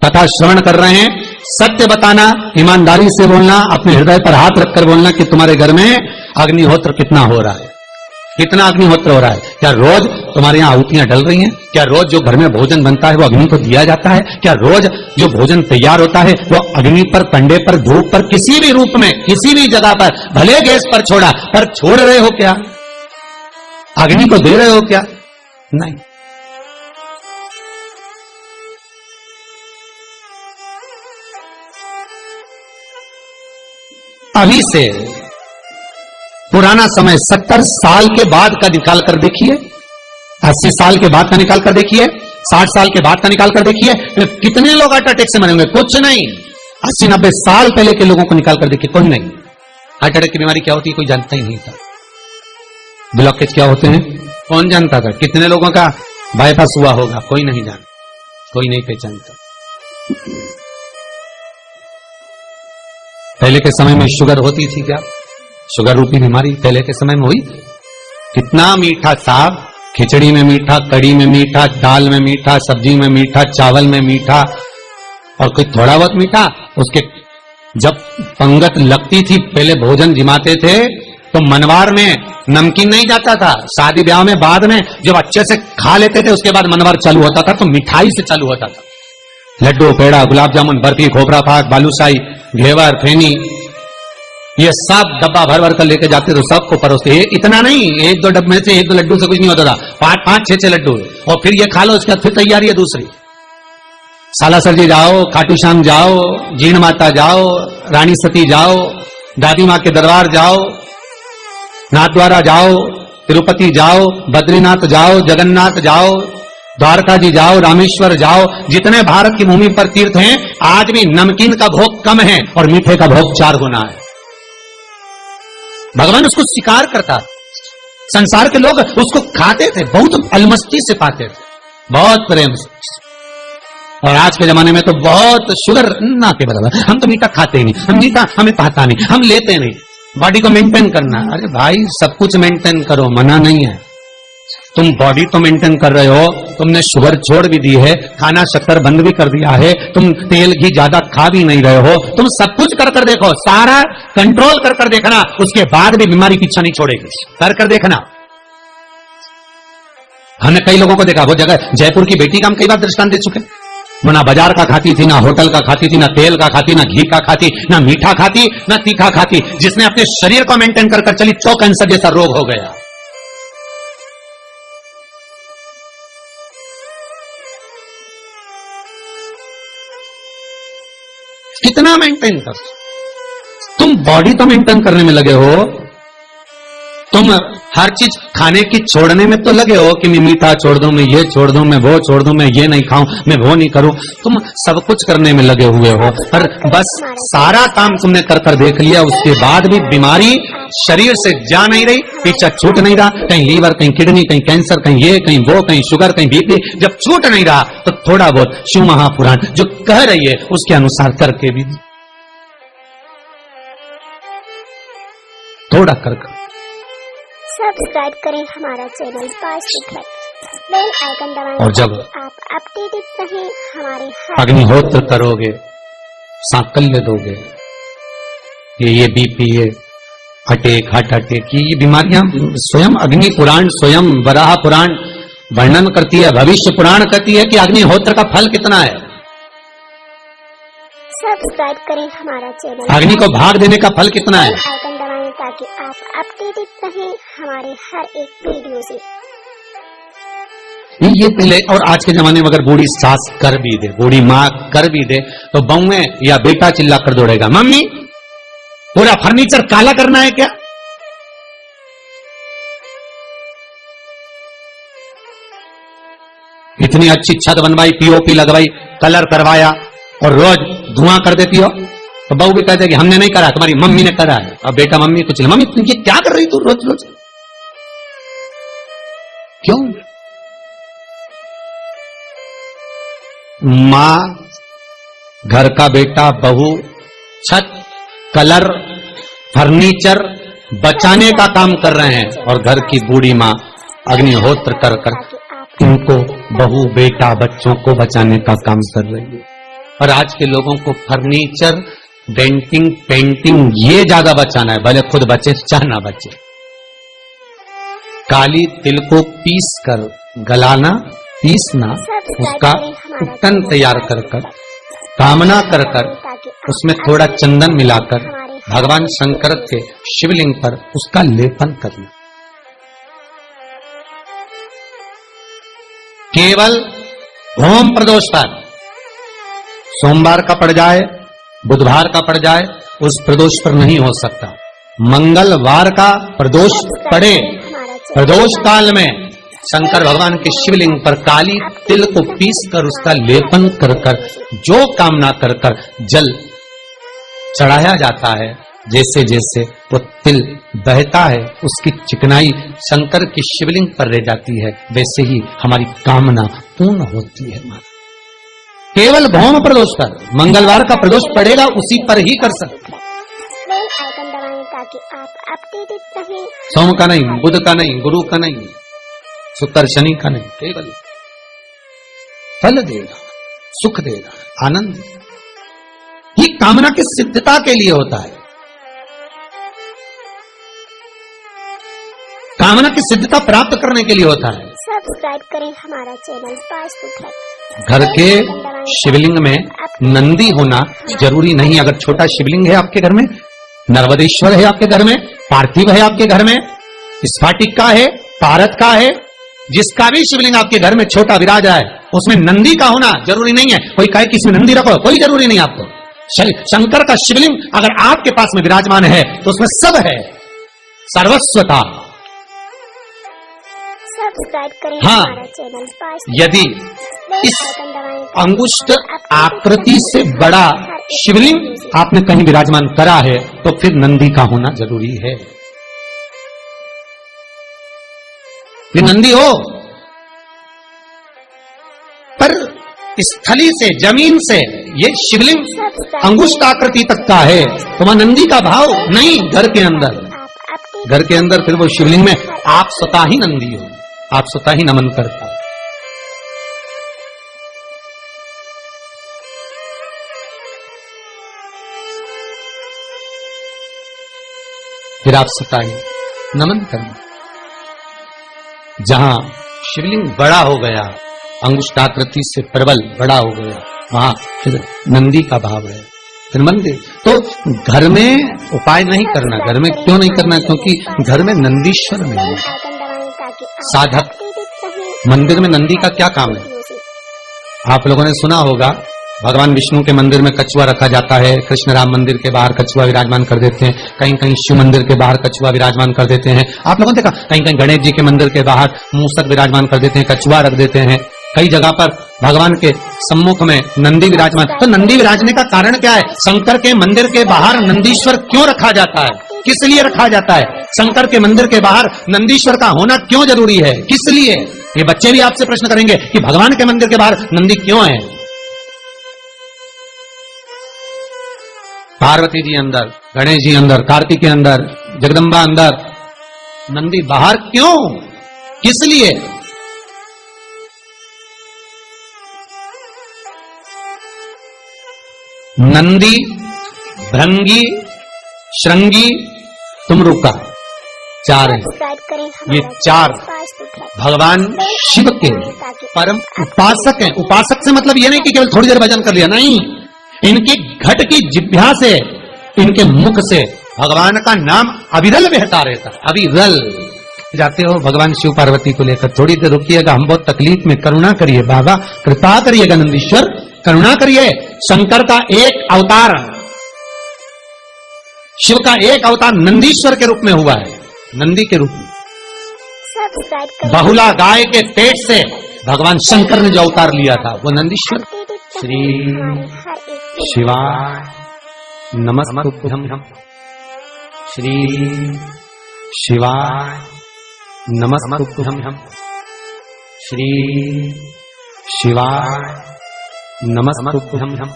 कथा श्रवण कर रहे हैं, सत्य बताना, ईमानदारी से बोलना, अपने हृदय पर हाथ रखकर बोलना कि तुम्हारे घर में अग्निहोत्र कितना हो रहा है, कितना अग्निहोत्र हो रहा है। क्या रोज तुम्हारे यहाँ आहुतियां डल रही हैं? क्या रोज जो घर में भोजन बनता है वो अग्नि को दिया जाता है? क्या रोज जो भोजन तैयार होता है वो अग्नि पर, कंडे पर, धूप पर, किसी भी रूप में, किसी भी जगह पर, भले गैस पर छोड़ा, पर छोड़ रहे हो क्या? अग्नि को दे रहे हो क्या? नहीं। अभी से पुराना समय 70 साल के बाद का निकाल कर देखिए, 80 साल के बाद का निकाल कर देखिए, 60 साल के बाद का निकाल कर देखिए, कितने लोग हार्ट अटैक से मरेंगे? कुछ नहीं। 80-90 साल पहले के लोगों को निकाल कर देखिए, कोई नहीं। हार्ट अटैक की बीमारी क्या होती है कोई जानता ही नहीं था। ब्लॉकेज क्या होते हैं कौन जानता था? कितने लोगों का बाईपास हुआ होगा? कोई नहीं जानता, कोई नहीं पहचानता। पहले के समय में शुगर होती थी क्या? शुगर रूपी बीमारी पहले के समय में हुई? कितना मीठा साग, खिचड़ी में मीठा, कड़ी में मीठा, दाल में मीठा, सब्जी में मीठा, चावल में मीठा, और कोई थोड़ा बहुत मीठा। उसके जब पंगत लगती थी, पहले भोजन जिमाते थे तो मनवार में नमकीन नहीं जाता था। शादी ब्याह में बाद में जब अच्छे से खा लेते थे उसके बाद मनवार चालू होता था, तो मिठाई से चालू होता था। लड्डू, पेड़ा, गुलाब जामुन, बर्फी, खोपरा पाक, बालूशाही, घेवर, फेनी, ये सब डब्बा भर भर कर लेके जाते तो सबको परोसते। इतना नहीं, एक दो डब्बे में से एक दो लड्डू से कुछ नहीं होता था, 5-5, 6-6 लड्डू, और फिर ये खा लो, उसके बाद फिर तैयारी है दूसरी। सालासर जी जाओ, खाटू श्याम जाओ, जीण माता जाओ, रानी सती जाओ, दादी माँ के दरबार जाओ, नाथद्वारा जाओ, तिरुपति जाओ, बद्रीनाथ जाओ, जगन्नाथ जाओ, द्वारका जी जाओ, रामेश्वर जाओ। जितने भारत की भूमि पर तीर्थ हैं, आज भी नमकीन का भोग कम है और मीठे का भोग 4 गुना है। भगवान उसको स्वीकार करता, संसार के लोग उसको खाते थे, बहुत अलमस्ती से पाते थे, बहुत प्रेम से। और आज के जमाने में तो बहुत शुगर ना के बराबर, हम तो मीठा खाते ही नहीं, हम मीठा हमें पाता नहीं, हम लेते नहीं। बॉडी को मेंटेन करना, अरे भाई सब कुछ मेंटेन करो, मना नहीं है। तुम बॉडी तो मेंटेन कर रहे हो, तुमने शुगर छोड़ भी दी है, खाना शक्कर बंद भी कर दिया है, तुम तेल घी ज्यादा खा भी नहीं रहे हो, तुम सब कुछ कर कर देखो, सारा कंट्रोल कर कर देखना, उसके बाद भी बीमारी पीछा नहीं छोड़ेगी। कर कर देखना। हमने कई लोगों को देखा, वो जगह जयपुर की बेटी का हम कई बार दृष्टांत दे चुके। वो ना बाजार का खाती थी, ना होटल का खाती थी, ना तेल का खाती, ना घी का खाती, ना मीठा खाती, ना तीखा खाती, जिसने अपने शरीर को मेंटेन कर कर चली, तो कैंसर जैसा रोग हो गया। कितना मेंटेन कर, तुम बॉडी तो मेंटेन करने में लगे हो, तुम हर चीज खाने की छोड़ने में तो लगे हो कि मैं मीठा छोड़ दूं, मैं ये छोड़ दूं, मैं वो छोड़ दूं, मैं ये नहीं खाऊं, मैं वो नहीं करूं, तुम सब कुछ करने में लगे हुए हो, पर बस सारा काम तुमने कर कर देख लिया, उसके बाद भी बीमारी शरीर से जा नहीं रही, पीछा छूट नहीं रहा, कहीं लीवर, कहीं किडनी, कहीं कैंसर, कहीं ये, कहीं वो, कहीं शुगर, कहीं बीपी। जब छूट नहीं रहा तो थोड़ा बहुत शिव महापुराण जो कह रही है उसके अनुसार करके भी थोड़ा कर। सब्सक्राइब करें हमारा चैनल बेल आइकन दबाएं, और जब आप अपडेटेड रहें हमारे अग्निहोत्र करोगे, सांकल्य दोगे, ये बीपी, ये हार्ट अटैक, ये बीमारियां स्वयं अग्नि पुराण, स्वयं वराह पुराण वर्णन करती है, भविष्य पुराण कहती है कि अग्निहोत्र का फल कितना है। सब्सक्राइब करें हमारा चैनल, अग्नि को भाग देने का फल कितना है। आइकन दबाएं ताकि आप अपडेटेड रहें हमारे हर एक वीडियो से। ये पहले, और आज के जमाने में अगर बूढ़ी सास कर भी दे, बूढ़ी माँ कर भी दे, तो बहुएं या बेटा चिल्ला कर दौड़ेगा, मम्मी पूरा फर्नीचर काला करना है क्या? इतनी अच्छी छत बनवाई, पीओपी लगवाई, कलर करवाया, और रोज धुआं कर देती हो, तो बहू भी कहते कि हमने नहीं करा, तुम्हारी मम्मी ने करा है। और बेटा मम्मी कुछ नहीं, मम्मी तुम ये क्या कर रही तू रोज रोज, क्यों? मां, घर का बेटा, बहू, छत, कलर, फर्नीचर बचाने का काम कर रहे हैं, और घर की बूढ़ी मां अग्निहोत्र कर कर इनको, बहू, बेटा, बच्चों को बचाने का काम कर रही है। और आज के लोगों को फर्नीचर, डेंटिंग, पेंटिंग ये ज्यादा बचाना है, भले खुद बचे चाहे ना बचे। काली तिल को पीस कर गलाना, पीसना, उसका कुट्टन तैयार कर कामना कर उसमें थोड़ा चंदन मिलाकर भगवान शंकर के शिवलिंग पर उसका लेपन करना। केवल होम प्रदोष पर, सोमवार का पड़ जाए, बुधवार का पड़ जाए, उस प्रदोष पर नहीं हो सकता। मंगलवार का प्रदोष पड़े, प्रदोष काल में शंकर भगवान के शिवलिंग पर काली तिल को पीस कर उसका लेपन कर जो कामना कर जल चढ़ाया जाता है, जैसे जैसे वो तिल बहता है उसकी चिकनाई शंकर की शिवलिंग पर रह जाती है, वैसे ही हमारी कामना पूर्ण होती है। केवल भौम प्रदोष पर, मंगलवार का प्रदोष पड़ेगा उसी पर ही कर सकते। आइकन दबाएं ताकि आप अपडेटेड रहें। सोम का नहीं, बुध का नहीं, गुरु का नहीं, शुक्र शनि का नहीं, केवल फल देगा, सुख देगा, आनंद देगा। ये कामना की सिद्धता के लिए होता है। कामना की सिद्धता प्राप्त करने के लिए होता है। सब्सक्राइब करें हमारा चैनल वास्तु। घर के शिवलिंग में नंदी होना जरूरी नहीं। अगर छोटा शिवलिंग है आपके घर में, नर्मदेश्वर है आपके घर में, पार्थिव है आपके घर में, स्फाटिक का है, पारद का है, जिसका भी शिवलिंग आपके घर में छोटा विराज है, उसमें नंदी का होना जरूरी नहीं है। कोई कहे कि इसमें नंदी रखो, कोई जरूरी नहीं आपको। शंकर का शिवलिंग अगर आपके पास में विराजमान है तो उसमें सब है, सर्वस्वता। सब्सक्राइब करें हाँ, हमारा चैनल। यदि इस अंगुष्ठ आकृति से बड़ा शिवलिंग आपने कहीं विराजमान करा है तो फिर नंदी का होना जरूरी है। ये नंदी हो, पर स्थली से, जमीन से ये शिवलिंग अंगुष्ठ आकृति तक का है तो वहां नंदी का भाव नहीं। घर के अंदर फिर वो शिवलिंग में आप स्वतः ही नंदी हो, आप स्वतः ही नमन करता हो। फिर आप स्वतः ही नमन करना। जहां शिवलिंग बड़ा हो गया, अंगुष्ठाकृति से प्रबल बड़ा हो गया, वहां फिर नंदी का भाव है, फिर मंदिर। तो घर में उपाय नहीं करना। घर में क्यों नहीं करना? क्योंकि घर में नंदीश्वर नहीं है। साधक मंदिर में नंदी का क्या काम है? आप लोगों ने सुना होगा भगवान विष्णु के मंदिर में कछुआ रखा जाता है, कृष्ण राम मंदिर के बाहर कछुआ विराजमान कर देते हैं, कहीं कहीं शिव मंदिर के बाहर कछुआ विराजमान कर देते हैं। आप लोगों ने देखा कहीं कहीं गणेश जी के मंदिर के बाहर मूसक विराजमान कर देते हैं, कछुआ रख देते हैं। कई जगह पर भगवान के सम्मुख में नंदी विराजमान। तो नंदी विराजने का कारण क्या है? शंकर के मंदिर के बाहर नंदीश्वर क्यों रखा जाता है? किस लिए रखा जाता है? शंकर के मंदिर के बाहर नंदीश्वर का होना क्यों जरूरी है? किस लिए? ये बच्चे भी आपसे प्रश्न करेंगे कि भगवान के मंदिर के बाहर नंदी क्यों है? पार्वती जी अंदर, गणेश जी अंदर, कार्तिक के अंदर, जगदम्बा अंदर, नंदी बाहर क्यों? किस लिए? नंदी, भृंगी, श्रृंगी, तुमरुका, चार हैं। ये चार भगवान शिव के परम उपासक हैं। उपासक से मतलब ये नहीं कि केवल थोड़ी देर भजन कर लिया, नहीं। इनके घट की जिह्वा से, इनके मुख से भगवान का नाम अविरल बहता रहता है। अविरल जाते हो भगवान शिव पार्वती को लेकर, थोड़ी देर रुकिएगा, हम बहुत तकलीफ में, करुणा करिए बाबा, कृपा करिएगा नंदीश्वर, करुणा करिए। शंकर का एक अवतार, शिव का एक अवतार नंदीश्वर के रूप में हुआ है, नंदी के रूप में। बहुला गाय के पेट से भगवान शंकर ने जो अवतार लिया था वो नंदीश्वर। श्री शिवाय नमस्तुभ्यं। श्री शिवाय नमस्तुभ्यं। श्री शिवाय नमस्तुभ्यं।